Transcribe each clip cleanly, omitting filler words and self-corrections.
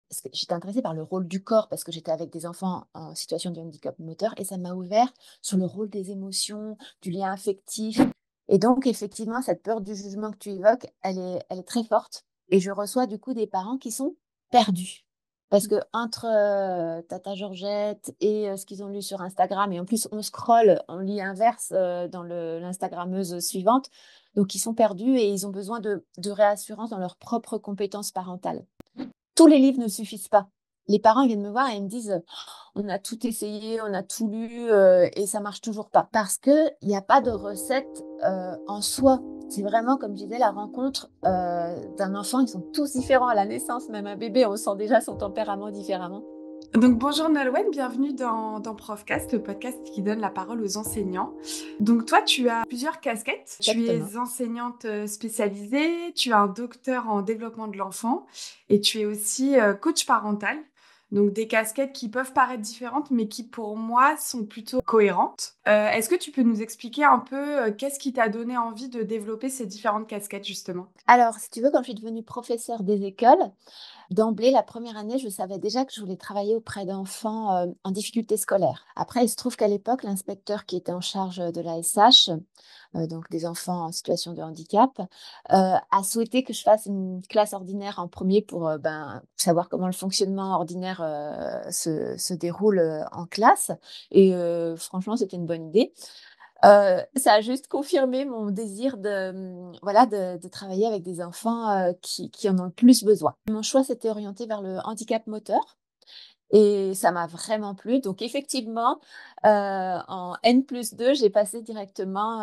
parce que j'étais intéressée par le rôle du corps, parce que j'étais avec des enfants en situation de handicap moteur et ça m'a ouvert sur le rôle des émotions, du lien affectif. Et donc, effectivement, cette peur du jugement que tu évoques, elle est très forte. Et je reçois du coup des parents qui sont perdus. Parce que entre Tata Georgette et ce qu'ils ont lu sur Instagram, et en plus on scrolle, on lit inverse dans l'Instagrammeuse suivante, donc ils sont perdus et ils ont besoin de réassurance dans leurs propres compétences parentales. Tous les livres ne suffisent pas. Les parents viennent me voir et ils me disent: «On a tout essayé, on a tout lu, et ça marche toujours pas». Parce qu'il y a pas de recette, en soi. C'est vraiment, comme je disais, la rencontre, d'un enfant. Ils sont tous différents à la naissance, même un bébé, on sent déjà son tempérament différemment. Donc bonjour Nolwenn, bienvenue dans Profcast, le podcast qui donne la parole aux enseignants. Donc toi, tu as plusieurs casquettes. Tu Exactement. es enseignante spécialisée, tu as un docteur en développement de l'enfant et tu es aussi coach parental. Donc des casquettes qui peuvent paraître différentes, mais qui pour moi sont plutôt cohérentes. Est-ce que tu peux nous expliquer un peu qu'est-ce qui t'a donné envie de développer ces différentes casquettes justement? Alors, si tu veux, quand je suis devenue professeure des écoles, d'emblée, la première année, je savais déjà que je voulais travailler auprès d'enfants, en difficulté scolaire. Après, il se trouve qu'à l'époque, l'inspecteur qui était en charge de l'ASH, donc des enfants en situation de handicap, a souhaité que je fasse une classe ordinaire en premier pour, savoir comment le fonctionnement ordinaire, se déroule, en classe et franchement, c'était une bonne idée. Ça a juste confirmé mon désir voilà, de travailler avec des enfants, qui en ont le plus besoin. Mon choix s'était orienté vers le handicap moteur et ça m'a vraiment plu. Donc effectivement, en N+2, j'ai passé directement,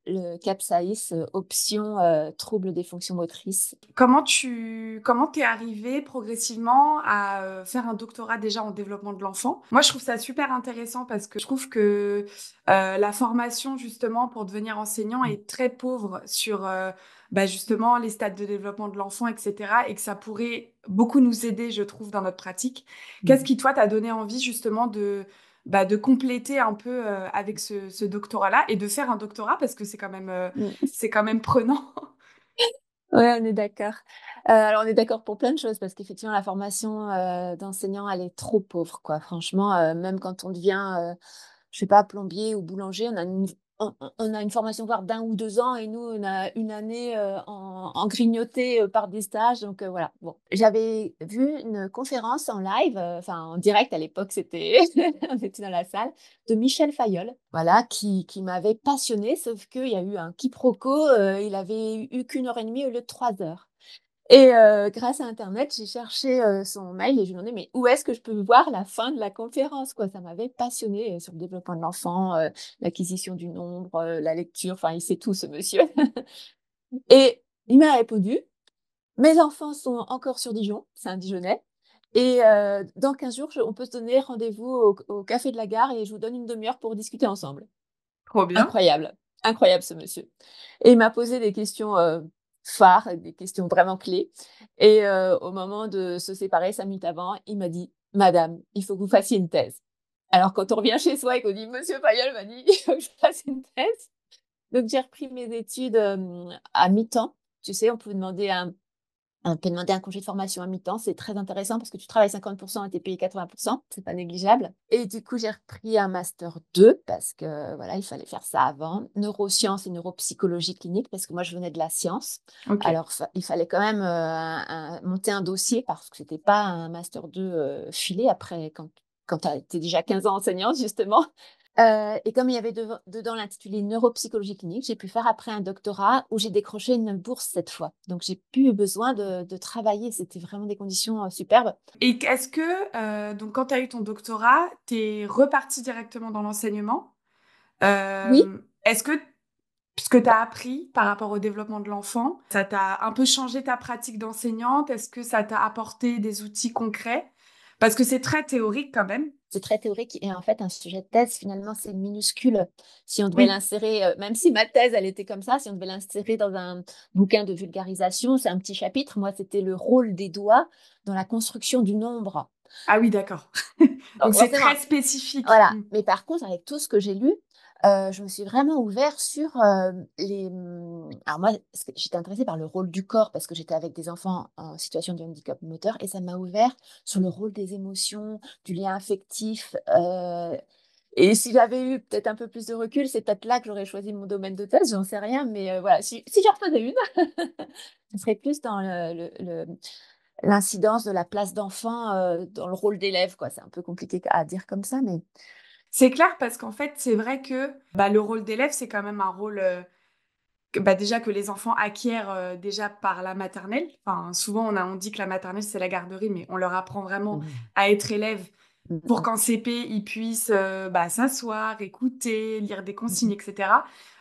le CAPSAIS, option, troubles des fonctions motrices. Comment t'es arrivé progressivement à faire un doctorat déjà en développement de l'enfant? Moi, je trouve ça super intéressant parce que je trouve que la formation justement pour devenir enseignant est très pauvre sur justement les stades de développement de l'enfant, etc. Et que ça pourrait beaucoup nous aider, je trouve, dans notre pratique. Qu'est-ce Mmh. qui, toi, t'a donné envie justement de compléter un peu avec ce doctorat-là et de faire un doctorat parce que Mmh. c'est quand même prenant. Ouais, on est d'accord. Alors on est d'accord pour plein de choses parce qu'effectivement la formation, d'enseignant, elle est trop pauvre, quoi. Franchement, même quand on devient, je sais pas, plombier ou boulanger, on a une formation voire d'1 ou 2 ans et nous, on a une année, en grignoté, par des stages donc voilà. Bon, j'avais vu une conférence en live, enfin en direct à l'époque, c'était on était dans la salle, de Michel Fayol, voilà, qui m'avait passionnée sauf qu'il y a eu un quiproquo, il avait eu qu'1 heure et demie au lieu de 3 heures. Et grâce à internet, j'ai cherché, son mail et je lui ai demandé: «Mais où est-ce que je peux voir la fin de la conférence?» quoi. Ça m'avait passionnée, sur le développement de l'enfant, l'acquisition du nombre, la lecture, enfin il sait tout ce monsieur. Et il m'a répondu: «Mes enfants sont encore sur Dijon», c'est un Dijonnais, «et dans 15 jours, je on peut se donner rendez-vous au café de la gare et je vous donne une demi heure pour discuter ensemble». Trop bien. Incroyable, incroyable ce monsieur. Et il m'a posé des questions, phares, des questions vraiment clés et au moment de se séparer 5 minutes avant, il m'a dit: «Madame, il faut que vous fassiez une thèse». Alors quand on revient chez soi et qu'on dit: «Monsieur Fayol m'a dit il faut que je fasse une thèse», donc j'ai repris mes études, à mi-temps. Tu sais, on peut demander un congé de formation à mi-temps, c'est très intéressant parce que tu travailles 50 et tu es payé 80, c'est pas négligeable. Et du coup, j'ai repris un master 2 parce que voilà, il fallait faire ça avant, neurosciences et neuropsychologie clinique parce que moi je venais de la science. Ok. Alors il fallait quand même monter un dossier parce que c'était pas un master 2 filé après quand tu as été déjà 15 ans enseignante justement. Et comme il y avait dedans l'intitulé neuropsychologie clinique, j'ai pu faire après un doctorat où j'ai décroché une bourse cette fois. Donc j'ai plus eu besoin de travailler. C'était vraiment des conditions superbes. Et est-ce que, donc quand tu as eu ton doctorat, tu es reparti directement dans l'enseignement? Oui. Est-ce que ce que tu as appris par rapport au développement de l'enfant, ça t'a un peu changé ta pratique d'enseignante? Est-ce que ça t'a apporté des outils concrets? Parce que c'est très théorique quand même. C'est très théorique et en fait, un sujet de thèse, finalement, c'est minuscule. Si on devait Oui. l'insérer, même si ma thèse, elle était comme ça, si on devait l'insérer dans un bouquin de vulgarisation, c'est un petit chapitre. Moi, c'était le rôle des doigts dans la construction du nombre. Ah oui, d'accord. Donc Donc c'est forcément, très spécifique. voilà. Mais par contre, avec tout ce que j'ai lu, je me suis vraiment ouvert sur, alors moi, j'étais intéressée par le rôle du corps parce que j'étais avec des enfants en situation de handicap moteur et ça m'a ouvert sur le rôle des émotions, du lien affectif, et si j'avais eu peut-être un peu plus de recul, c'est peut-être là que j'aurais choisi mon domaine de thèse, j'en sais rien, mais voilà, si j'en refaisais une, ce serait plus dans l'incidence de la place d'enfant, dans le rôle d'élève, quoi. C'est un peu compliqué à dire comme ça, mais C'est clair parce qu'en fait, c'est vrai que bah, le rôle d'élève, c'est quand même un rôle bah, déjà que les enfants acquièrent déjà par la maternelle. Enfin, souvent, on dit que la maternelle, c'est la garderie, mais on leur apprend vraiment mmh. à être élève Mmh pour mh. qu'en CP, ils puissent bah, s'asseoir, écouter, lire des Mmh consignes, mh. etc.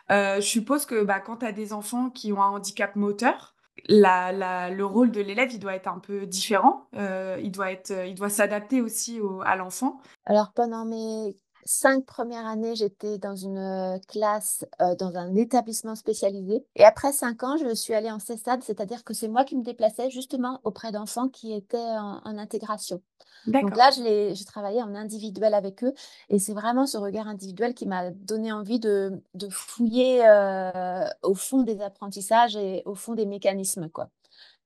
Je suppose que bah, quand tu as des enfants qui ont un handicap moteur, le rôle de l'élève, il doit être un peu différent. Il doit s'adapter aussi à l'enfant. Alors pendant mes 5 premières années, j'étais dans une, classe, dans un établissement spécialisé et après 5 ans, je suis allée en CESAD, c'est-à-dire que c'est moi qui me déplaçais justement auprès d'enfants qui étaient en intégration. Donc D'accord. là, j'ai travaillé en individuel avec eux et c'est vraiment ce regard individuel qui m'a donné envie de fouiller, au fond des apprentissages et au fond des mécanismes, quoi.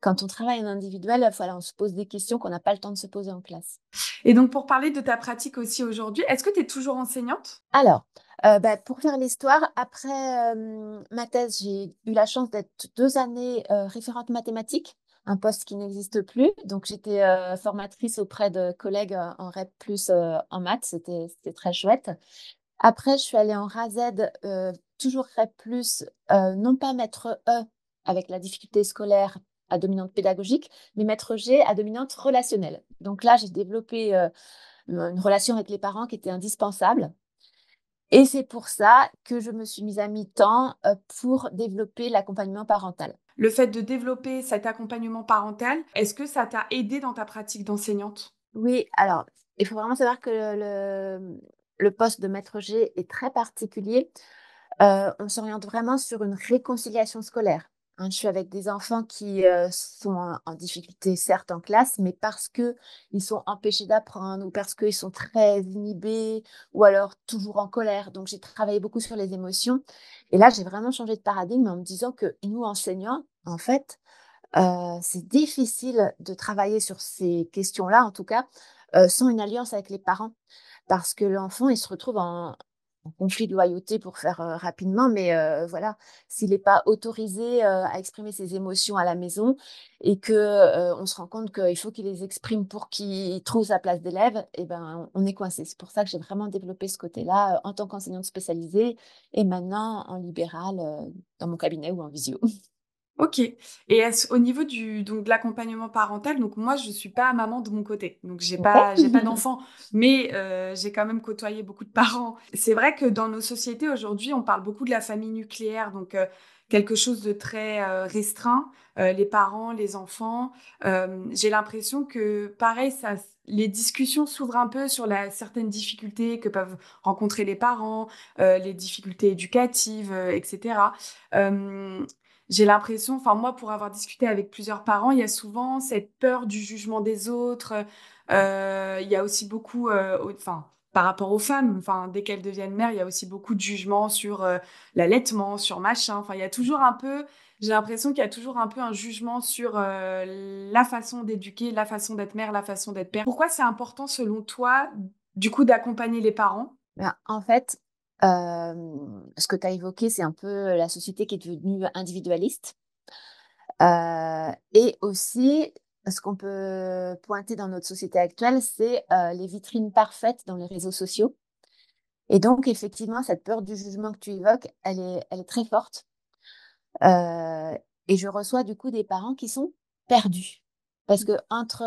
Quand on travaille en individuel, voilà, on se pose des questions qu'on n'a pas le temps de se poser en classe. Et donc, pour parler de ta pratique aussi aujourd'hui, est-ce que tu es toujours enseignante? Alors, bah, pour faire l'histoire, après, ma thèse, j'ai eu la chance d'être 2 années, référente mathématiques, un poste qui n'existe plus. Donc j'étais, formatrice auprès de collègues, en REP+, en maths, c'était très chouette. Après, je suis allée en RASED, toujours REP+, non pas maître E avec la difficulté scolaire à dominante pédagogique, mais maître G à dominante relationnelle. Donc là, j'ai développé, une relation avec les parents qui était indispensable. Et c'est pour ça que je me suis mise à mi-temps, pour développer l'accompagnement parental. Le fait de développer cet accompagnement parental, est-ce que ça t'a aidé dans ta pratique d'enseignante? Oui, alors, il faut vraiment savoir que le poste de maître G est très particulier. On s'oriente vraiment sur une réconciliation scolaire, hein. Je suis avec des enfants qui, sont en difficulté certes en classe, mais parce qu'ils sont empêchés d'apprendre ou parce qu'ils sont très inhibés ou alors toujours en colère. Donc j'ai travaillé beaucoup sur les émotions et là, j'ai vraiment changé de paradigme en me disant que nous, enseignants, en fait, c'est difficile de travailler sur ces questions-là, en tout cas, sans une alliance avec les parents. Parce que l'enfant, il se retrouve en conflit de loyauté pour faire, rapidement, mais voilà, s'il n'est pas autorisé, à exprimer ses émotions à la maison et que, on se rend compte qu'il faut qu'il les exprime pour qu'il trouve sa place d'élève et ben, on est coincé. C'est pour ça que j'ai vraiment développé ce côté-là, en tant qu'enseignante spécialisée et maintenant en libéral, dans mon cabinet ou en visio. OK. Et est-ce au niveau donc de l'accompagnement parental, donc moi je suis pas maman de mon côté, donc OK. j'ai pas d'enfant, mais j'ai quand même côtoyé beaucoup de parents. C'est vrai que dans nos sociétés aujourd'hui, on parle beaucoup de la famille nucléaire, donc quelque chose de très restreint, les parents, les enfants. J'ai l'impression que pareil, les discussions s'ouvrent un peu sur certaines difficultés que peuvent rencontrer les parents, les difficultés éducatives, etc. J'ai l'impression, enfin moi, pour avoir discuté avec plusieurs parents, il y a souvent cette peur du jugement des autres. Il y a aussi beaucoup, enfin, par rapport aux femmes, enfin, dès qu'elles deviennent mères, il y a aussi beaucoup de jugements sur l'allaitement, sur machin. Enfin, il y a toujours un peu, j'ai l'impression qu'il y a toujours un peu un jugement sur la façon d'éduquer, la façon d'être mère, la façon d'être père. Pourquoi c'est important, selon toi, du coup, d'accompagner les parents? Ben, en fait, ce que tu as évoqué, c'est un peu la société qui est devenue individualiste, et aussi ce qu'on peut pointer dans notre société actuelle, c'est, les vitrines parfaites dans les réseaux sociaux et donc effectivement, cette peur du jugement que tu évoques, elle est très forte, et je reçois du coup des parents qui sont perdus. Parce qu'entre,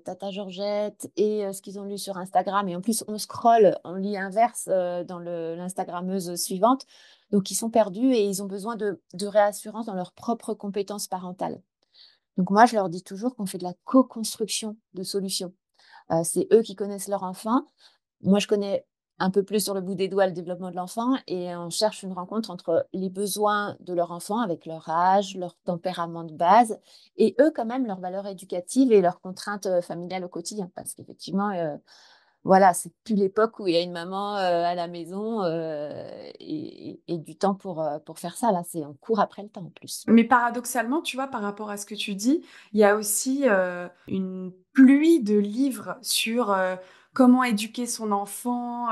tata Georgette et ce qu'ils ont lu sur Instagram et en plus on scrolle, on lit inverse, dans l'instagrammeuse suivante, donc ils sont perdus et ils ont besoin de réassurance dans leurs propres compétences parentales. Donc moi, je leur dis toujours qu'on fait de la co-construction de solutions. C'est eux qui connaissent leur enfant. Moi, je connais un peu plus sur le bout des doigts le développement de l'enfant et on cherche une rencontre entre les besoins de leur enfant avec leur âge, leur tempérament de base et eux quand même leurs valeurs éducatives et leurs contraintes, familiales au quotidien. Parce qu'effectivement, voilà, c'est plus l'époque où il y a une maman à la maison et du temps pour faire ça. Là, c'est on court après le temps en plus. Mais paradoxalement, tu vois, par rapport à ce que tu dis, il y a aussi une pluie de livres sur comment éduquer son enfant,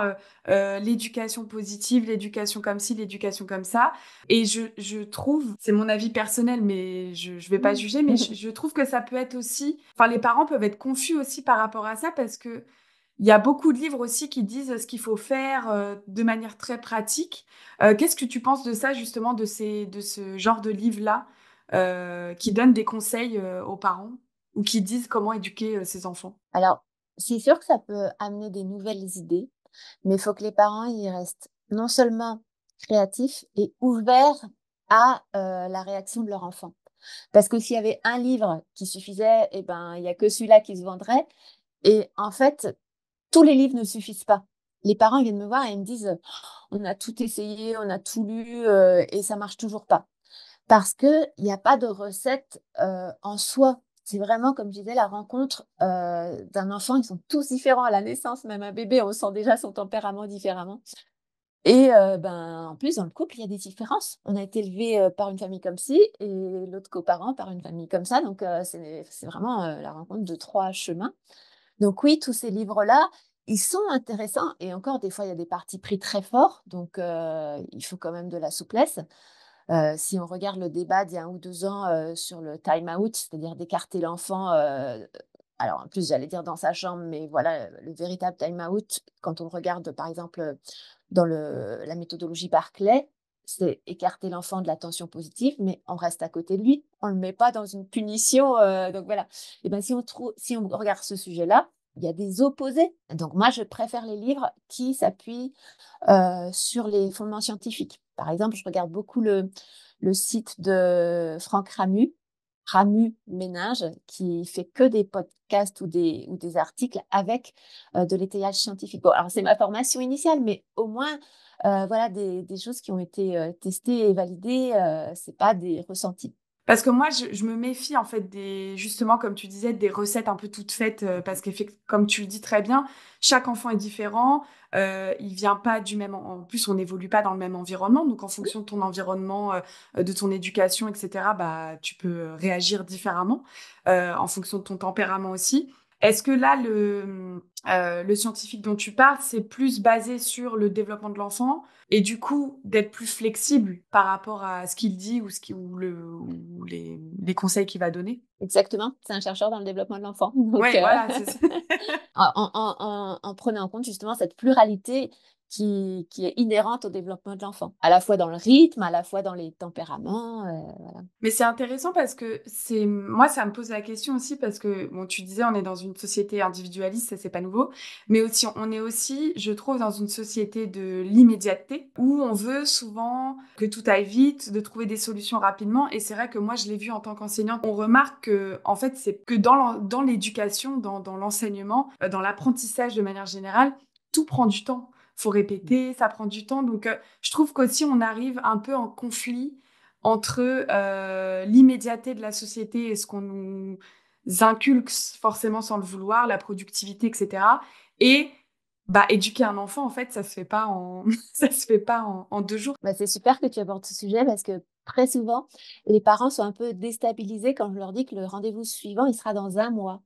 l'éducation positive, l'éducation comme ci, l'éducation comme ça. Et je trouve, c'est mon avis personnel, mais je vais pas juger, mais je trouve que ça peut être aussi, enfin, les parents peuvent être confus aussi par rapport à ça parce que il y a beaucoup de livres aussi qui disent ce qu'il faut faire de manière très pratique. Qu'est-ce que tu penses de ça, justement, de ce genre de livre-là, qui donnent des conseils aux parents ou qui disent comment éduquer ses enfants? Alors, c'est sûr que ça peut amener des nouvelles idées, mais il faut que les parents y restent non seulement créatifs et ouverts à la réaction de leur enfant. Parce que s'il y avait un livre qui suffisait, eh ben, il y a que celui-là qui se vendrait. Et en fait, tous les livres ne suffisent pas. Les parents viennent me voir et ils me disent, on a tout essayé, on a tout lu et ça marche toujours pas. Parce qu'il n'y a pas de recette en soi. C'est vraiment, comme je disais, la rencontre d'un enfant. Ils sont tous différents à la naissance. Même un bébé, on sent déjà son tempérament différemment. Et ben, en plus, dans le couple, il y a des différences. On a été élevé par une famille comme ci et l'autre coparent par une famille comme ça. Donc, c'est vraiment la rencontre de trois chemins. Donc oui, tous ces livres-là, ils sont intéressants. Et encore, des fois, il y a des partis pris très forts. Donc, il faut quand même de la souplesse. Si on regarde le débat d'il y a 1 ou 2 ans sur le time out, c'est-à-dire d'écarter l'enfant, alors en plus j'allais dire dans sa chambre, mais voilà, le véritable time out, quand on le regarde par exemple dans la méthodologie Barclay, c'est écarter l'enfant de l'attention positive, mais on reste à côté de lui, on ne le met pas dans une punition. Donc voilà, et ben, si on regarde ce sujet-là, il y a des opposés. Donc moi, je préfère les livres qui s'appuient sur les fondements scientifiques. Par exemple, je regarde beaucoup le site de Franck Ramu, Ramu Ménage, qui fait que des podcasts ou des articles avec de l'étayage scientifique. Bon, alors c'est ma formation initiale, mais au moins, voilà, des choses qui ont été testées et validées, c'est pas des ressentis. Parce que moi, je me méfie en fait justement, comme tu disais, des recettes un peu toutes faites, parce que comme tu le dis très bien, chaque enfant est différent. Il vient pas du même, en plus, on n'évolue pas dans le même environnement. Donc, en fonction de ton environnement, de ton éducation, etc., bah, tu peux réagir différemment, en fonction de ton tempérament aussi. Est-ce que là, le scientifique dont tu parles, c'est plus basé sur le développement de l'enfant? Et du coup, d'être plus flexible par rapport à ce qu'il dit ou les conseils qu'il va donner. Exactement, c'est un chercheur dans le développement de l'enfant. Donc, Ouais, voilà, c'est ça. en prenant en compte justement cette pluralité qui est inhérente au développement de l'enfant, à la fois dans le rythme, à la fois dans les tempéraments. Voilà. Mais c'est intéressant parce que moi, ça me pose la question aussi parce que, bon, tu disais, on est dans une société individualiste, ça, c'est pas nouveau. Mais aussi, on est aussi, je trouve, dans une société de l'immédiateté où on veut souvent que tout aille vite, de trouver des solutions rapidement. Et c'est vrai que moi, je l'ai vu en tant qu'enseignante. On remarque que, en fait, c'est que dans l'éducation, dans l'enseignement, dans l'apprentissage de manière générale, tout prend du temps. Faut répéter, ça prend du temps. Donc, je trouve qu'aussi, on arrive un peu en conflit entre l'immédiateté de la société et ce qu'on nous inculque forcément sans le vouloir, la productivité, etc. Et bah, éduquer un enfant, en fait, ça se fait pas ça se fait pas en 2 jours. Bah, c'est super que tu abordes ce sujet parce que très souvent, les parents sont un peu déstabilisés quand je leur dis que le rendez-vous suivant, il sera dans 1 mois.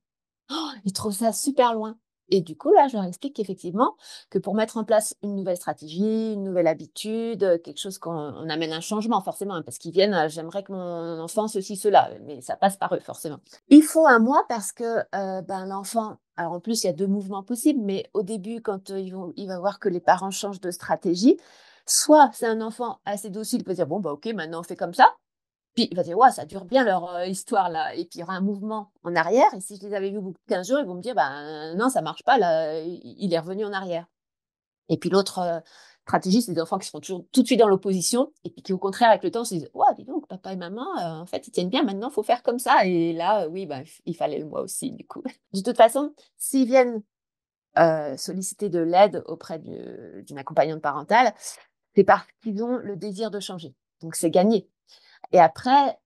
Ils trouvent ça super loin. Et du coup, là, je leur explique qu'effectivement, que pour mettre en place une nouvelle stratégie, une nouvelle habitude, quelque chose on amène un changement forcément, hein, parce qu'ils viennent, j'aimerais que mon enfant ceci, cela, mais ça passe par eux forcément. Il faut 1 mois parce que ben, l'enfant, alors en plus, il y a 2 mouvements possibles, mais au début, quand il va voir que les parents changent de stratégie, soit c'est un enfant assez docile, il peut dire, bon, bah ok, maintenant on fait comme ça. Puis il va dire, ouais, ça dure bien leur histoire là. Et puis il y aura un mouvement en arrière. Et si je les avais vus au bout de 15 jours, ils vont me dire, ben non, ça marche pas, là, il est revenu en arrière. Et puis l'autre stratégie, c'est des enfants qui seront toujours tout de suite dans l'opposition. Et puis qui, au contraire, avec le temps, se disent, ouais, dis donc, papa et maman, en fait, ils tiennent bien, maintenant, il faut faire comme ça. Et là, oui, ben, il fallait le moi aussi, du coup. De toute façon, s'ils viennent solliciter de l'aide auprès d'une accompagnante parentale, c'est parce qu'ils ont le désir de changer. Donc c'est gagné. Et après,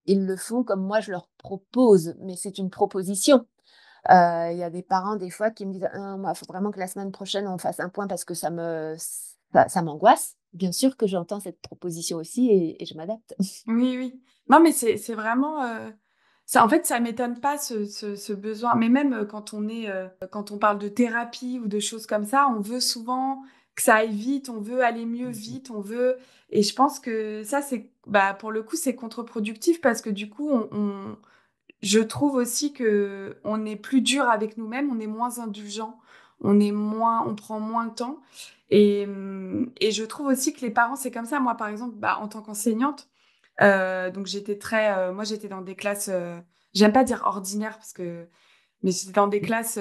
ils le font comme moi je leur propose, mais c'est une proposition. Il y a des parents, des fois, qui me disent: «Ah, moi, il faut vraiment que la semaine prochaine, on fasse un point parce que ça m'angoisse». Bien sûr que j'entends cette proposition aussi et je m'adapte. Oui, oui. Non, mais c'est vraiment, ça en fait, ça m'étonne pas ce besoin. Mais même, quand on parle de thérapie ou de choses comme ça, on veut souvent que ça aille vite, on veut aller mieux Mmh mh. vite, on veut et je pense que ça, c'est bah, pour le coup, c'est contre-productif parce que du coup, on je trouve aussi que on est plus dur avec nous-mêmes, on est moins indulgent, on prend moins le temps et je trouve aussi que les parents, c'est comme ça. Moi, par exemple, bah, en tant qu'enseignante, donc moi j'étais dans des classes, j'aime pas dire ordinaires mais j'étais dans des classes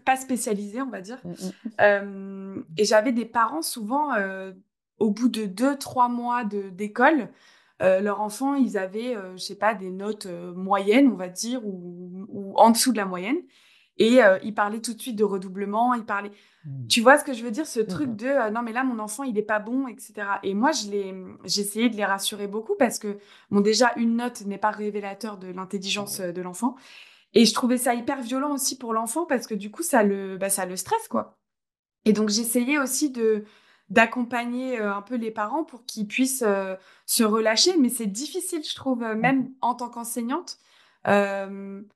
pas spécialisées, on va dire. Mmh mh. Et j'avais des parents souvent, au bout de 2, 3 mois d'école, leurs enfants, ils avaient, je sais pas, des notes moyennes, on va dire, ou en dessous de la moyenne. Et ils parlaient tout de suite de redoublement, ils parlaient Mmh. tu vois ce que je veux dire? Ce Mmh truc mh. de, non mais là mon enfant il est pas bon et cetera et moi j'essayais de les rassurer beaucoup parce que, bon déjà une note n'est pas révélateur de l'intelligence, de l'enfant et je trouvais ça hyper violent aussi pour l'enfant parce que du coup ça le stresse quoi et donc j'essayais aussi de d'accompagner, un peu les parents pour qu'ils puissent, se relâcher mais c'est difficile je trouve, Mmh mh. même en tant qu'enseignante, hem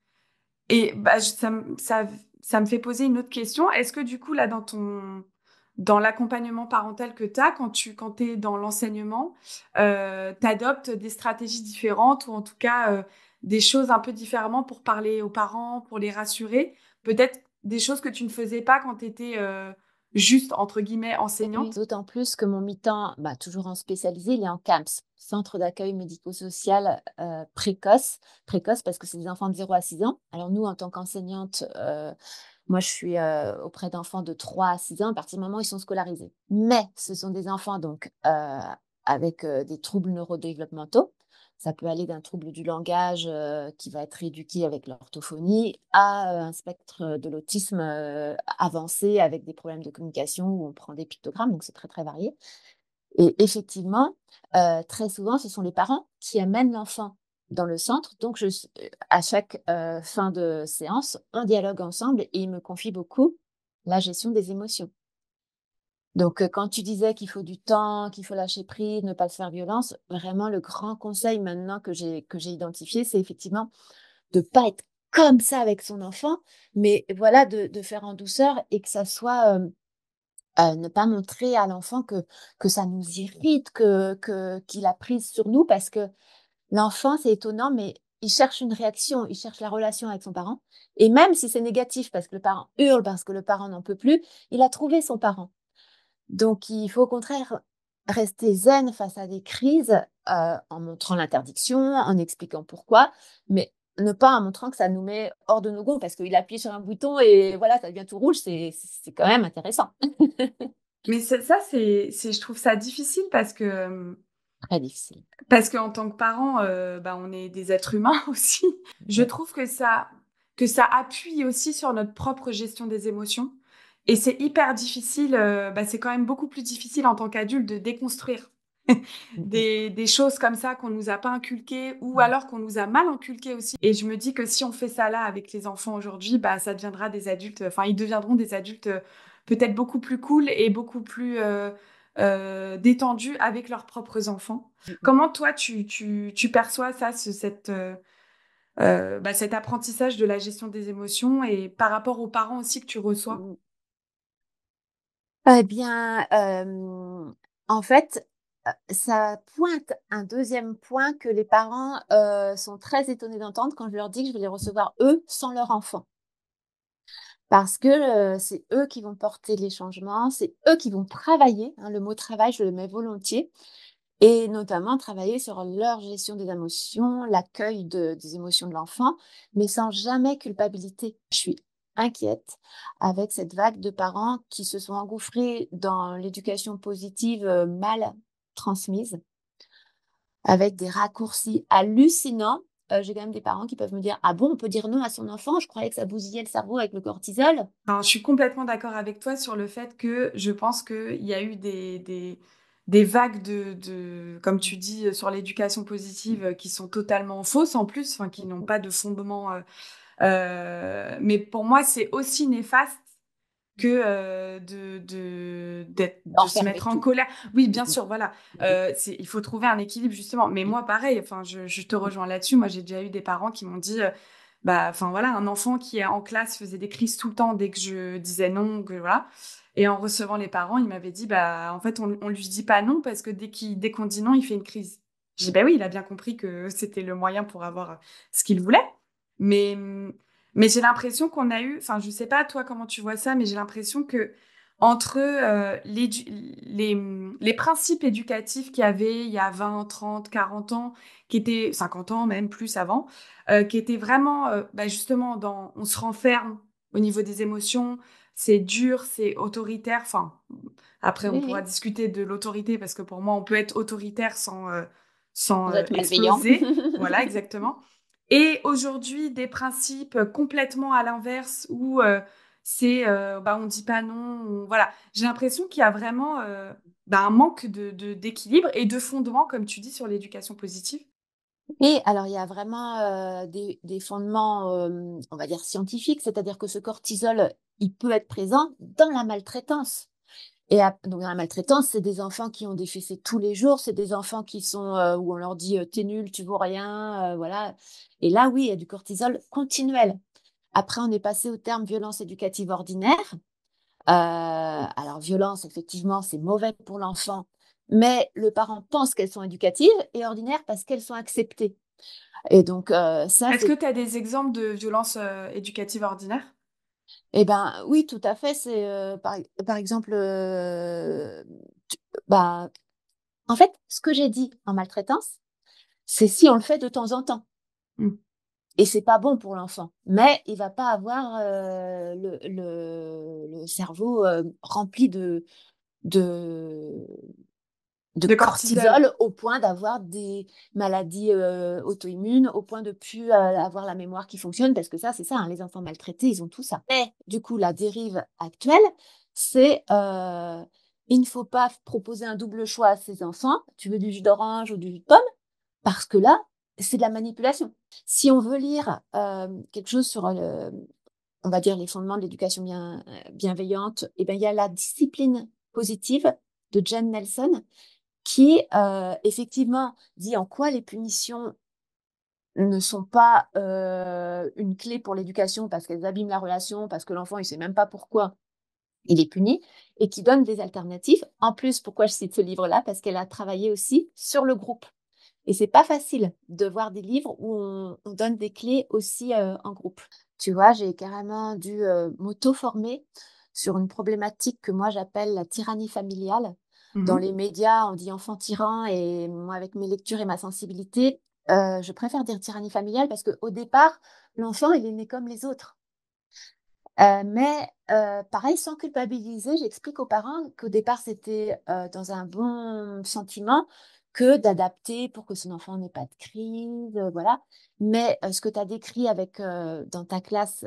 et bah, ça me fait poser une autre question. Est-ce que du coup, là, dans l'accompagnement parental que tu as, quand tu es dans l'enseignement, tu adoptes des stratégies différentes ou en tout cas, des choses un peu différemment pour parler aux parents, pour les rassurer? Peut-être des choses que tu ne faisais pas quand tu étais, juste, entre guillemets, Oui, «enseignante? d'autant plus que mon mi-temps, bah, toujours en spécialisé, il est en CAMS, centre d'accueil médico-social, précoce parce que c'est des enfants de 0 à 6 ans. Alors nous, en tant qu'enseignante, moi je suis, auprès d'enfants de 3 à 6 ans à partir du moment où ils sont scolarisés. Mais ce sont des enfants donc, avec, des troubles neurodéveloppementaux. Ça peut aller d'un trouble du langage, qui va être rééduqué avec l'orthophonie à, un spectre, de l'autisme, avancé avec des problèmes de communication où on prend des pictogrammes, donc c'est très, très varié et effectivement, très souvent, ce sont les parents qui amènent l'enfant dans le centre. Donc à chaque, fin de séance, on dialogue ensemble et ils me confient beaucoup la gestion des émotions. Donc, quand tu disais qu'il faut du temps, qu'il faut lâcher prise, ne pas se faire violence, vraiment le grand conseil maintenant que j'ai identifié, c'est effectivement de pas être comme ça avec son enfant, mais voilà de faire en douceur et que ça soit, ne pas montrer à l'enfant que ça nous irrite, qu'il a prise sur nous parce que l'enfant, c'est étonnant, mais il cherche une réaction, il cherche la relation avec son parent et même si c'est négatif parce que le parent hurle, parce que le parent n'en peut plus, il a trouvé son parent. Donc il faut au contraire rester zen face à des crises, en montrant l'interdiction, en expliquant pourquoi, mais ne pas en montrant que ça nous met hors de nos gonds parce qu'il appuie sur un bouton et voilà, ça devient tout rouge, c'est quand même intéressant. Mais c'est je trouve ça difficile Très difficile. parce qu'en tant que parent, bah, on est des êtres humains aussi. Je Mmh. trouve que ça appuie aussi sur notre propre gestion des émotions et c'est hyper difficile, bah, c'est quand même beaucoup plus difficile en tant qu'adulte de déconstruire Mmh mh. des choses comme ça qu'on nous a pas inculquées ou Mmh. alors qu'on nous a mal inculquées aussi et je me dis que si on fait ça là avec les enfants aujourd'hui, bah, ça deviendra des adultes, enfin ils deviendront des adultes, peut-être beaucoup plus cool et beaucoup plus, détendus avec leurs propres enfants. Mmh mh. Comment toi tu perçois ça, bah, cet apprentissage de la gestion des émotions et par rapport aux parents aussi que tu reçois? Mmh. Eh bien, en fait, ça pointe un deuxième point que les parents, sont très étonnés d'entendre quand je leur dis que je vais les recevoir eux, sans leur enfant. Parce que, c'est eux qui vont porter les changements, c'est eux qui vont travailler, hein, le mot travail, je le mets volontiers et notamment travailler sur leur gestion des émotions, l'accueil des émotions de l'enfant, mais sans jamais culpabilité. Je suis inquiète avec cette vague de parents qui se sont engouffrés dans l'éducation positive, mal transmise, avec des raccourcis hallucinants. J'ai quand même des parents qui peuvent me dire: «Ah bon, on peut dire non à son enfant? Je croyais que ça bousillait le cerveau avec le cortisol». Alors, je suis complètement d'accord avec toi sur le fait que je pense qu'il y a eu des vagues comme tu dis, sur l'éducation Mmh. positive, qui sont totalement fausses en plus, enfin qui Mmh n'ont mh. pas de fondement, Mais pour moi, c'est aussi néfaste que de se Enfermer mettre en tout. colère. Oui, bien Mhm. sûr, voilà. Mhm. Il faut trouver un équilibre, justement. Mais moi, pareil, enfin, je te rejoins là-dessus. Moi, j'ai déjà eu des parents qui m'ont dit, bah, enfin, voilà, un enfant qui est en classe faisait des crises tout le temps dès que je disais non, que voilà. Et en recevant les parents, ils m'avaient dit, bah, en fait, on lui dit pas non parce que dès qu'on dit non, il fait une crise. J'ai dit, bah oui, il a bien compris que c'était le moyen pour avoir ce qu'il voulait. Mais, mais j'ai l'impression qu'on a eu, enfin, je sais pas toi comment tu vois ça, mais j'ai l'impression que entre les principes éducatifs qu'il y avait il y a 20, 30, 40 ans, qui étaient 50 ans, même plus avant, qui étaient vraiment bah, justement dans on se renferme au niveau des émotions, c'est dur, c'est autoritaire. Enfin, après, on Oui, pourra oui. discuter de l'autorité parce que pour moi, on peut être autoritaire sans Sans être malveillant. exploser. Voilà, exactement. Et aujourd'hui, des principes complètement à l'inverse où c'est bah, on dit pas non. Voilà, j'ai l'impression qu'il y a vraiment bah, un manque d'équilibre et de fondement, comme tu dis, sur l'éducation positive. Et alors, il y a vraiment des fondements, on va dire, scientifiques, c'est-à-dire que ce cortisol, il peut être présent dans la maltraitance. Donc, dans la maltraitance, c'est des enfants qui ont des fessées tous les jours, c'est des enfants qui sont où on leur dit t'es nul, tu vaux rien, voilà. Et là, oui, il y a du cortisol continuel. Après, on est passé au terme violence éducative ordinaire. Alors, violence, effectivement, c'est mauvais pour l'enfant, mais le parent pense qu'elles sont éducatives et ordinaires parce qu'elles sont acceptées. Et donc, ça, Est-ce que c'est. tu as des exemples de violences éducatives ordinaires? Eh ben, oui, tout à fait. C'est, par exemple, bah, en fait, ce que j'ai dit en maltraitance, c'est si on le fait de temps en temps. Mm. Et c'est pas bon pour l'enfant. Mais il va pas avoir le cerveau rempli de, de De cortisol. cortisol au point d'avoir des maladies auto-immunes, au point de plus avoir la mémoire qui fonctionne, parce que ça, c'est ça, hein, les enfants maltraités, ils ont tout ça. Mais du coup, la dérive actuelle, c'est il ne faut pas proposer un double choix à ces enfants. Tu veux du jus d'orange ou du jus de pomme? Parce que là, c'est de la manipulation. Si on veut lire quelque chose sur, on va dire, les fondements de l'éducation bienveillante, eh ben, il y a la discipline positive de Jen Nelson qui, effectivement, dit en quoi les punitions ne sont pas une clé pour l'éducation parce qu'elles abîment la relation, parce que l'enfant, il ne sait même pas pourquoi il est puni, et qui donne des alternatives. En plus, pourquoi je cite ce livre-là? Parce qu'elle a travaillé aussi sur le groupe. Et c'est pas facile de voir des livres où on donne des clés aussi en groupe. Tu vois, j'ai carrément dû m'auto-former sur une problématique que moi j'appelle la tyrannie familiale. Dans Mhm. les médias, on dit enfant tyran et moi, avec mes lectures et ma sensibilité, je préfère dire tyrannie familiale parce qu'au départ, l'enfant, il est né comme les autres. Mais pareil, sans culpabiliser, j'explique aux parents qu'au départ, c'était dans un bon sentiment que d'adapter pour que son enfant n'ait pas de crise, voilà. Mais ce que tu as décrit avec dans ta classe,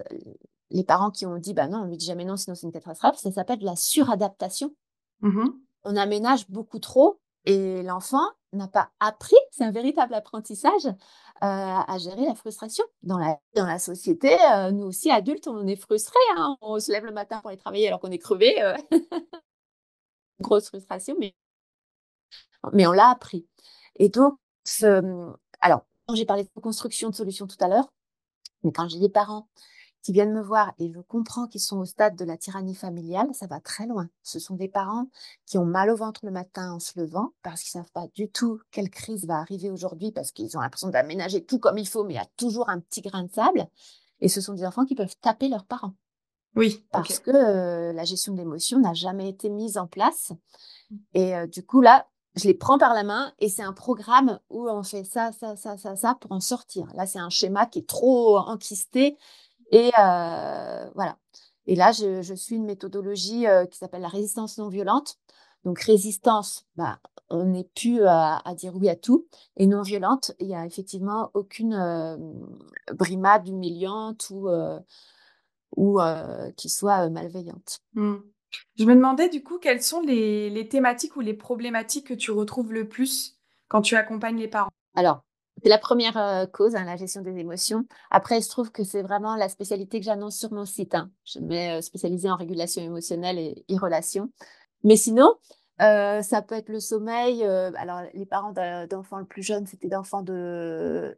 les parents qui ont dit, bah non, on lui dit jamais non, sinon c'est une catastrophe, ça s'appelle de la suradaptation. Mhm. On aménage beaucoup trop et l'enfant n'a pas appris, c'est un véritable apprentissage, à gérer la frustration. Dans la société, nous aussi, adultes, on est frustrés, hein. On se lève le matin pour aller travailler alors qu'on est crevé. Grosse frustration, mais on l'a appris. Et donc, alors, quand j'ai parlé de construction de solutions tout à l'heure, mais quand j'ai des parents qui viennent me voir et je comprends qu'ils sont au stade de la tyrannie familiale, ça va très loin. Ce sont des parents qui ont mal au ventre le matin en se levant parce qu'ils ne savent pas du tout quelle crise va arriver aujourd'hui parce qu'ils ont l'impression d'aménager tout comme il faut, mais il y a toujours un petit grain de sable. Et ce sont des enfants qui peuvent taper leurs parents Oui, parce ok. que la gestion de l'émotion n'a jamais été mise en place. Et du coup, là, je les prends par la main et c'est un programme où on fait ça, ça, ça, ça, ça pour en sortir. Là, c'est un schéma qui est trop enquisté et voilà. Et là, je suis une méthodologie qui s'appelle la résistance non violente. Donc, résistance, bah, on n'est plus à dire oui à tout. Et non violente, il n'y a effectivement aucune brimade humiliante ou qui soit malveillante. Mm. Je me demandais du coup quelles sont les thématiques ou les problématiques que tu retrouves le plus quand tu accompagnes les parents. Alors, C'est la première cause, hein, la gestion des émotions. Après, il se trouve que c'est vraiment la spécialité que j'annonce sur mon site, hein. Je mets spécialisée en régulation émotionnelle et relation. Mais sinon, ça peut être le sommeil. Alors, les parents d'enfants le plus jeunes, c'était d'enfants de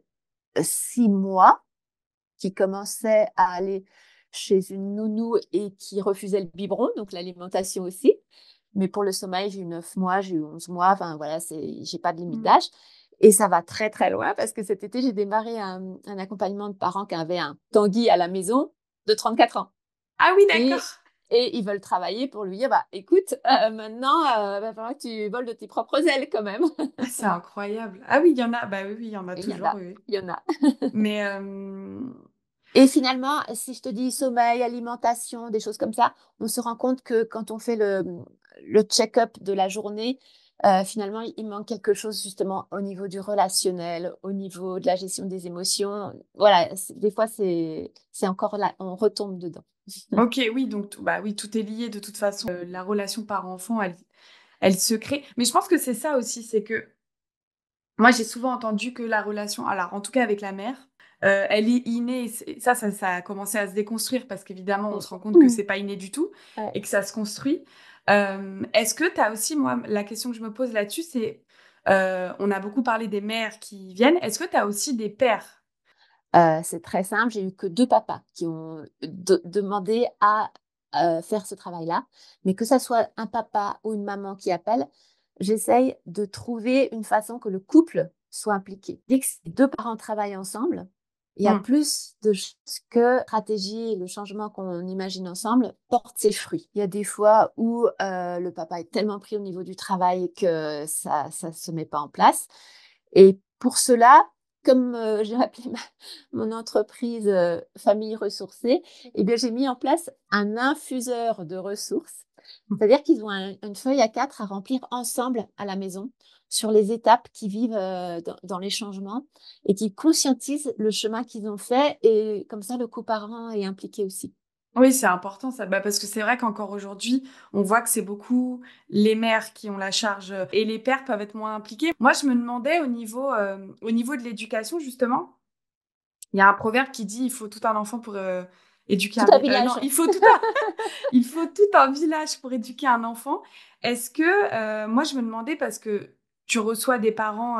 6 mois qui commençaient à aller chez une nounou et qui refusaient le biberon, donc l'alimentation aussi. Mais pour le sommeil, j'ai eu 9 mois, j'ai eu 11 mois. Enfin, voilà, j'ai pas de limite Mm. d'âge. Et ça va très, très loin parce que cet été, j'ai démarré un accompagnement de parents qui avaient un Tanguy à la maison de 34 ans. Ah oui, Et, d'accord. et ils veulent travailler pour lui dire, bah, écoute, maintenant, va falloir que tu voles de tes propres ailes quand même. Ah, c'est incroyable. Ah oui, il y en a. Bah oui, oui, il y en a Et il y en toujours, a, oui, oui. il y en a. Mais Et finalement, si je te dis sommeil, alimentation, des choses comme ça, on se rend compte que quand on fait le check-up de la journée, finalement, il manque quelque chose justement au niveau du relationnel, au niveau de la gestion des émotions. Voilà, des fois, c'est encore là, on retombe dedans. ok, oui, donc bah oui, tout est lié de toute façon. La relation parent-enfant, elle se crée. Mais je pense que c'est ça aussi, c'est que moi, j'ai souvent entendu que la relation, alors en tout cas avec la mère, elle est innée. Ça a commencé à se déconstruire parce qu'évidemment, on se rend compte que Mm. c'est pas inné du tout Ouais. et que ça se construit. Est-ce que tu as aussi, moi, la question que je me pose là-dessus, c'est, on a beaucoup parlé des mères qui viennent. Est-ce que tu as aussi des pères? C'est très simple, j'ai eu que 2 papas qui ont demandé à faire ce travail-là. Mais que ça soit un papa ou une maman qui appelle, j'essaye de trouver une façon que le couple soit impliqué. Dès que ces 2 parents travaillent ensemble, il y a Hmm. plus de chances que la stratégie et le changement qu'on imagine ensemble portent ses fruits. Il y a des fois où le papa est tellement pris au niveau du travail que ça se met pas en place. Et pour cela, comme j'ai appelé mon entreprise Famille Ressourcée, eh bien, j'ai mis en place un infuseur de ressources. C'est-à-dire qu'ils ont une feuille A4 à remplir ensemble à la maison sur les étapes qu'ils vivent dans les changements et qui conscientisent le chemin qu'ils ont fait. Et comme ça, le coparent est impliqué aussi. Oui, c'est important ça, bah, parce que c'est vrai qu'encore aujourd'hui, on voit que c'est beaucoup les mères qui ont la charge et les pères peuvent être moins impliqués. Moi, je me demandais au niveau de l'éducation, justement, il y a un proverbe qui dit il faut tout un enfant pour éduquer Tout un un non, village. il faut tout un village pour éduquer un enfant. Est-ce que, moi, je me demandais parce que tu reçois des parents,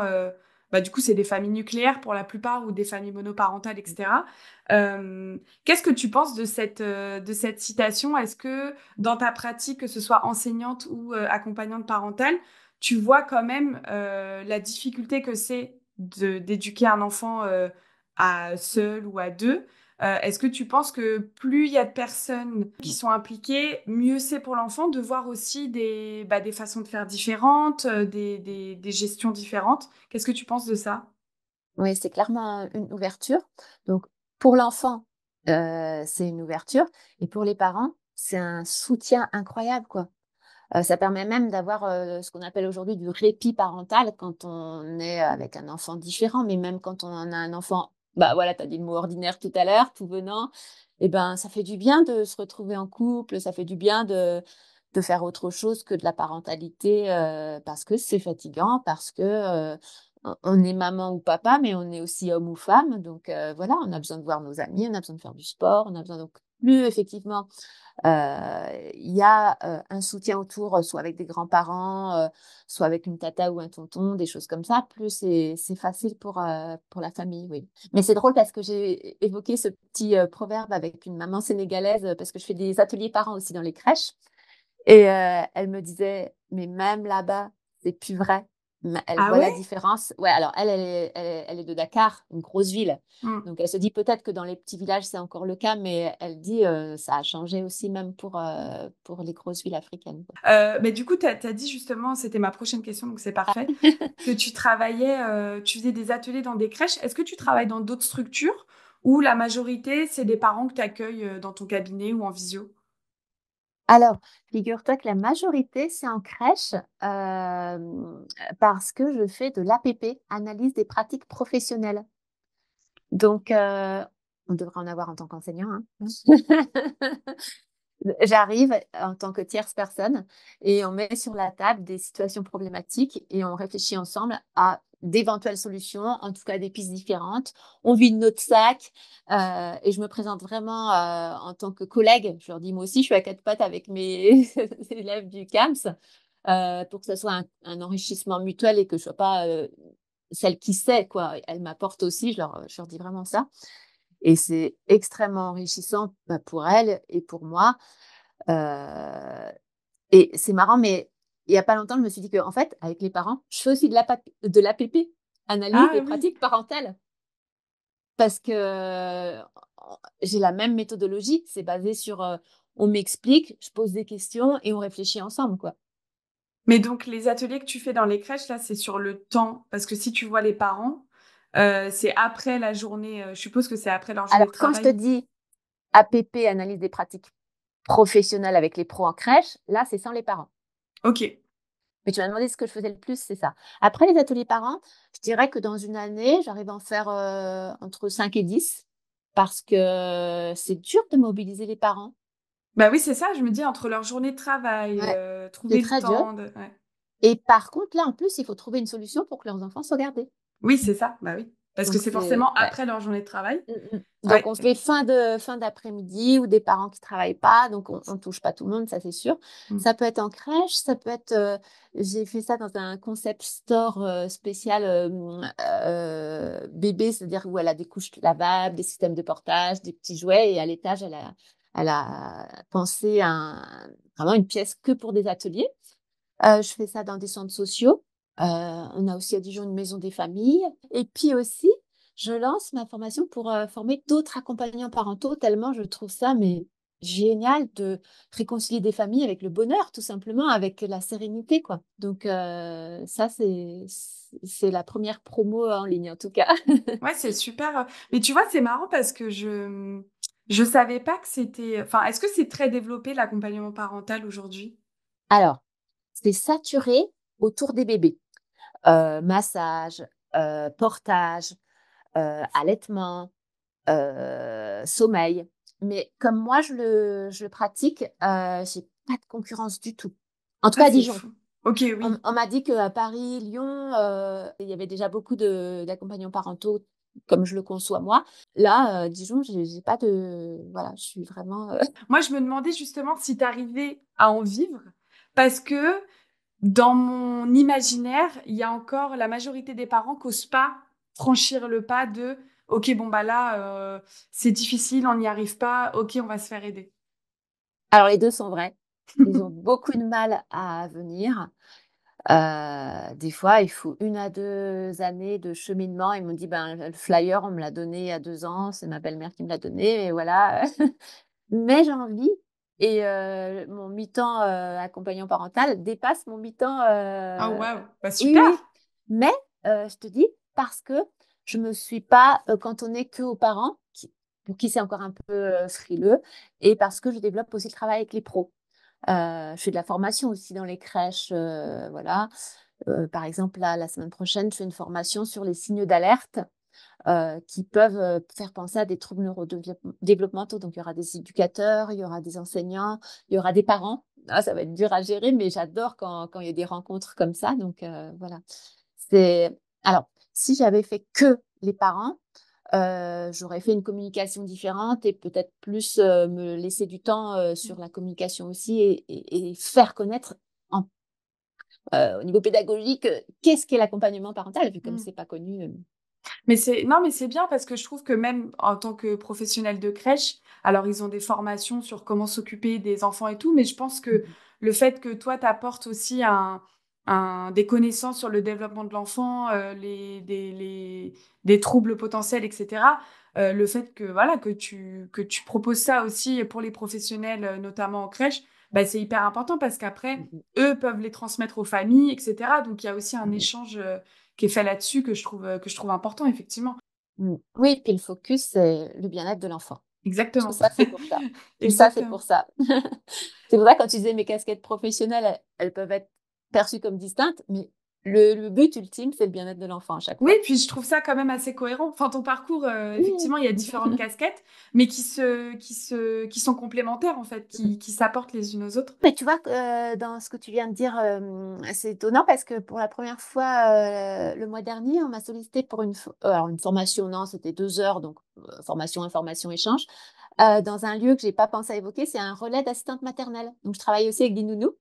bah, du coup, c'est des familles nucléaires pour la plupart ou des familles monoparentales, etc. Qu'est-ce que tu penses de cette citation? Est-ce que dans ta pratique, que ce soit enseignante ou accompagnante parentale, tu vois quand même la difficulté que c'est d'éduquer un enfant à seul ou à deux? Est-ce que tu penses que plus il y a de personnes qui sont impliquées, mieux c'est pour l'enfant de voir aussi des façons de faire différentes, des gestions différentes? Qu'est-ce que tu penses de ça? Oui, c'est clairement une ouverture. Donc, pour l'enfant, c'est une ouverture. Et pour les parents, c'est un soutien incroyable, quoi. Ça permet même d'avoir ce qu'on appelle aujourd'hui du répit parental quand on est avec un enfant différent, mais même quand on en a un enfant, bah voilà, tu as dit le mot ordinaire tout à l'heure, tout venant, et ben ça fait du bien de se retrouver en couple, ça fait du bien de faire autre chose que de la parentalité parce que c'est fatigant, parce que on est maman ou papa, mais on est aussi homme ou femme. Donc voilà, on a besoin de voir nos amis, on a besoin de faire du sport, on a besoin donc plus effectivement il y a un soutien autour, soit avec des grands-parents, soit avec une tata ou un tonton, des choses comme ça, plus c'est facile pour la famille, oui. Mais c'est drôle parce que j'ai évoqué ce petit proverbe avec une maman sénégalaise, parce que je fais des ateliers parents aussi dans les crèches. Et elle me disait, mais même là-bas, c'est plus vrai. Elle Ah voit la ouais? différence. Ouais, alors elle est de Dakar, une grosse ville. Hmm. Donc elle se dit peut-être que dans les petits villages, c'est encore le cas, mais elle dit ça a changé aussi même pour les grosses villes africaines, quoi. Mais du coup, tu as dit justement, c'était ma prochaine question, donc c'est parfait, que tu travaillais, tu faisais des ateliers dans des crèches. Est-ce que tu travailles dans d'autres structures où la majorité, c'est des parents que tu accueilles dans ton cabinet ou en visio? Alors, figure-toi que la majorité, c'est en crèche parce que je fais de l'APP, analyse des pratiques professionnelles. Donc, on devrait en avoir en tant qu'enseignant, hein. J'arrive en tant que tierce personne et on met sur la table des situations problématiques et on réfléchit ensemble à d'éventuelles solutions, en tout cas des pistes différentes. On vide notre sac et je me présente vraiment en tant que collègue. Je leur dis, moi aussi, je suis à quatre pattes avec mes élèves du CAMS pour que ce soit un enrichissement mutuel et que je sois pas celle qui sait, quoi. Elle m'apporte aussi, je leur dis vraiment ça. Et c'est extrêmement enrichissant pour elle et pour moi. Euh, et c'est marrant, mais il n'y a pas longtemps, je me suis dit qu'en fait, avec les parents, je fais aussi de l'APP, analyse Ah des oui. pratiques parentales, parce que j'ai la même méthodologie. C'est basé sur, on m'explique, je pose des questions et on réfléchit ensemble, quoi. Mais donc, les ateliers que tu fais dans les crèches, là, c'est sur le temps. Parce que si tu vois les parents, c'est après la journée. Je suppose que c'est après leur journée Alors, de quand je te travail. dis APP, analyse des pratiques professionnelles avec les pros en crèche, là, c'est sans les parents. Ok. Mais tu m'as demandé ce que je faisais le plus, c'est ça. Après les ateliers parents, je dirais que dans une année, j'arrive à en faire entre 5 et 10 parce que c'est dur de mobiliser les parents. Bah oui, c'est ça. Je me dis, entre leur journée de travail, Ouais, c'est trouver le très dur. temps de... Ouais. Et par contre, là, en plus, il faut trouver une solution pour que leurs enfants soient gardés. Oui, c'est ça. Bah oui. Parce que Donc, c'est c'est... forcément Ouais. après leur journée de travail. Donc, Ouais. on fait fin d'après-midi ou des parents qui travaillent pas, donc on touche pas tout le monde, ça c'est sûr. Mm. Ça peut être en crèche, ça peut être. J'ai fait ça dans un concept store spécial bébé, c'est-à-dire où elle a des couches lavables, des systèmes de portage, des petits jouets, et à l'étage, elle a pensé vraiment une pièce que pour des ateliers. Je fais ça dans des centres sociaux. On a aussi à Dijon une maison des familles. Et puis aussi, je lance ma formation pour former d'autres accompagnants parentaux, tellement je trouve ça mais génial de réconcilier des familles avec le bonheur, tout simplement, avec la sérénité, quoi. Donc ça, c'est la première promo en ligne, en tout cas. Ouais, c'est super. Mais tu vois, c'est marrant parce que je savais pas que c'était... Enfin, est-ce que c'est très développé l'accompagnement parental aujourd'hui? Alors, c'est saturé autour des bébés. Massage, portage, allaitement, sommeil. Mais comme moi, je le pratique, j'ai pas de concurrence du tout. En tout Ah, cas, à c'est Dijon. fou. Ok, oui. On m'a dit qu'à Paris, Lyon, il y avait déjà beaucoup d'accompagnants parentaux comme je le conçois moi. Là, Dijon, j'ai pas de... Voilà, je suis vraiment... Moi, je me demandais justement si tu arrivais à en vivre parce que dans mon imaginaire, il y a encore la majorité des parents qui n'osent pas franchir le pas de OK, bon, bah là, c'est difficile, on n'y arrive pas, OK, on va se faire aider. Alors, les deux sont vrais. Ils ont beaucoup de mal à venir. Des fois, il faut 1 à 2 années de cheminement. Ils m'ont dit, ben, le flyer, on me l'a donné il y a 2 ans, c'est ma belle-mère qui me l'a donné, et voilà. Mais j'ai envie. Et mon mi-temps accompagnant parental dépasse mon mi-temps. Ah, waouh, bah Oui, super. oui. Mais je te dis, parce que je me suis pas cantonnée que aux parents, pour qui c'est encore un peu frileux, et parce que je développe aussi le travail avec les pros. Je fais de la formation aussi dans les crèches, voilà. Par exemple, là, la semaine prochaine, je fais une formation sur les signes d'alerte qui peuvent faire penser à des troubles neurodéveloppementaux. Donc, il y aura des éducateurs, il y aura des enseignants, il y aura des parents. Ah, ça va être dur à gérer, mais j'adore quand il y a des rencontres comme ça. Donc, voilà. C'est... Alors, si j'avais fait que les parents, j'aurais fait une communication différente et peut-être plus me laisser du temps sur la communication aussi et faire connaître au niveau pédagogique qu'est-ce qu'est l'accompagnement parental, vu comme Mm. c'est pas connu. Mais c'est non, mais c'est bien parce que je trouve que même en tant que professionnel de crèche, alors ils ont des formations sur comment s'occuper des enfants et tout, mais je pense que le fait que toi t'apportes aussi des connaissances sur le développement de l'enfant, des troubles potentiels, etc. Le fait que voilà que tu proposes ça aussi pour les professionnels, notamment en crèche, bah, c'est hyper important parce qu'après eux peuvent les transmettre aux familles, etc. Donc il y a aussi un échange. Qui est fait là-dessus que je trouve important, effectivement. Oui, puis le focus, c'est le bien-être de l'enfant. Tout Exactement. ça, c'est pour ça. Tout ça, c'est Exactement. pour ça. C'est pour ça, quand tu disais mes casquettes professionnelles, elles peuvent être perçues comme distinctes, mais le but ultime, c'est le bien-être de l'enfant à chaque Oui, fois. puis je trouve ça quand même assez cohérent. Enfin, ton parcours, Oui. effectivement, il y a différentes casquettes, mais qui sont complémentaires, en fait, qui s'apportent les unes aux autres. Mais tu vois, dans ce que tu viens de dire, c'est étonnant parce que pour la première fois, le mois dernier, on m'a sollicité pour alors une formation, non, c'était 2 heures, donc formation, information, échange, dans un lieu que j'ai pas pensé à évoquer, c'est un relais d'assistante maternelle. Donc, je travaille aussi avec des nounous.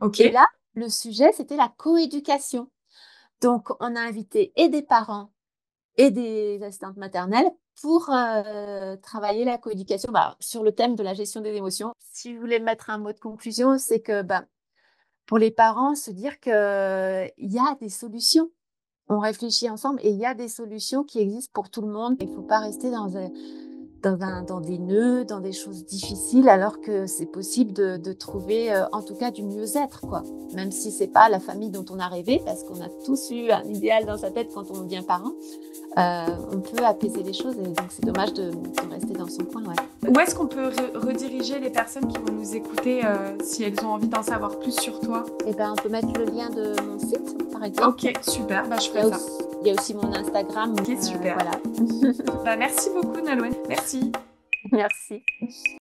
Ok, Et là, le sujet, c'était la coéducation. Donc, on a invité et des parents et des assistantes maternelles pour travailler la coéducation bah, sur le thème de la gestion des émotions. Si je voulais mettre un mot de conclusion, c'est que bah, pour les parents, se dire qu'il y a des solutions. On réfléchit ensemble et il y a des solutions qui existent pour tout le monde. Il ne faut pas rester dans des nœuds, dans des choses difficiles, alors que c'est possible de trouver, en tout cas, du mieux-être, quoi. Même si c'est pas la famille dont on a rêvé, parce qu'on a tous eu un idéal dans sa tête quand on devient parent, on peut apaiser les choses et donc c'est dommage de rester dans son coin, ouais. où est-ce qu'on peut rediriger les personnes qui vont nous écouter si elles ont envie d'en savoir plus sur toi? Et ben, on peut mettre le lien de mon site, par exemple. Ok, super, bah, je Il y ferai a ça. aussi, il y a aussi mon Instagram. Ok, super. Voilà. Bah, merci beaucoup, Nolwenn. Merci. Merci.